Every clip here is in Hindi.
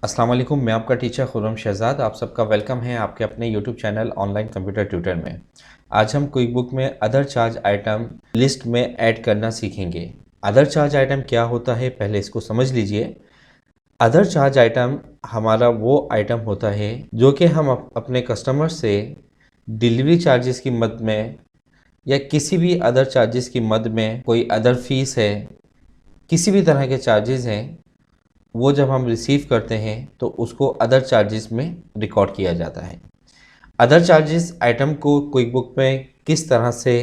अस्सलाम वालेकुम, मैं आपका टीचर खुर्रम शहज़ाद। आप सबका वेलकम है आपके अपने YouTube channel online computer tutor में। आज हम क्विक बुक में अदर चार्ज आइटम लिस्ट में ऐड करना सीखेंगे। अदर चार्ज आइटम क्या होता है, पहले इसको समझ लीजिए। अदर चार्ज आइटम हमारा वो आइटम होता है जो कि हम अपने कस्टमर से डिलीवरी चार्जेस की मद में या किसी भी अदर चार्जेस की मद में, कोई अदर फीस है, किसी भी तरह के चार्जेस हैं, वो जब हम रिसीव करते हैं तो उसको अदर चार्जेस में रिकॉर्ड किया जाता है। अदर चार्जेस आइटम को क्विक बुक में किस तरह से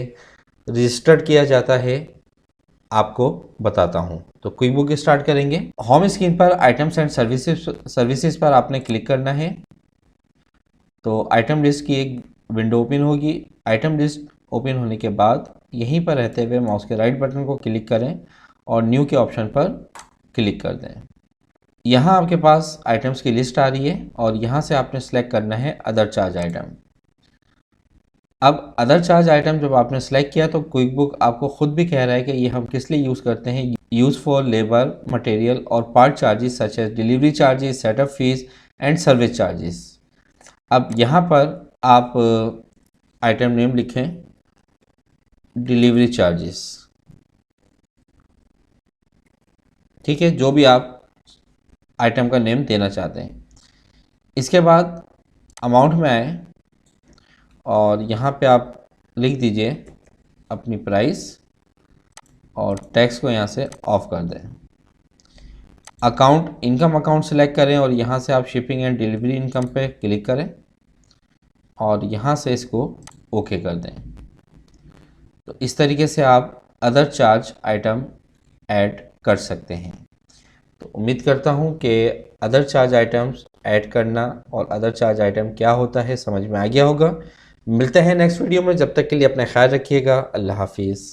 रजिस्टर्ड किया जाता है आपको बताता हूं। तो क्विक बुक स्टार्ट करेंगे। होम स्क्रीन पर आइटम्स एंड सर्विसेज पर आपने क्लिक करना है। तो आइटम लिस्ट की एक विंडो ओपन होगी। आइटम लिस्ट ओपन होने के बाद यहीं पर रहते हुए माउस के राइट बटन को क्लिक करें और न्यू के ऑप्शन पर क्लिक कर दें। यहाँ आपके पास आइटम्स की लिस्ट आ रही है और यहाँ से आपने सेलेक्ट करना है अदर चार्ज आइटम। अब अदर चार्ज आइटम जब आपने सेलेक्ट किया तो क्विक बुक आपको खुद भी कह रहा है कि ये हम किस लिए यूज़ करते हैं। यूज़ फॉर लेबर, मटेरियल और part charges such as delivery charges, setup fees and service charges. अब यहाँ पर आप आइटम नेम लिखें डिलीवरी चार्जेस, ठीक है, जो भी आप आइटम का नेम देना चाहते हैं। इसके बाद अमाउंट में आए और यहाँ पे आप लिख दीजिए अपनी प्राइस और टैक्स को यहाँ से ऑफ कर दें। अकाउंट, इनकम अकाउंट सेलेक्ट करें और यहाँ से आप शिपिंग एंड डिलीवरी इनकम पे क्लिक करें और यहाँ से इसको ओके कर दें। तो इस तरीके से आप अदर चार्ज आइटम ऐड कर सकते हैं। तो उम्मीद करता हूँ कि अदर चार्ज आइटम्स ऐड करना और अदर चार्ज आइटम क्या होता है समझ में आ गया होगा। मिलते हैं नेक्स्ट वीडियो में, जब तक के लिए अपना ख्याल रखिएगा। अल्लाह हाफिज़।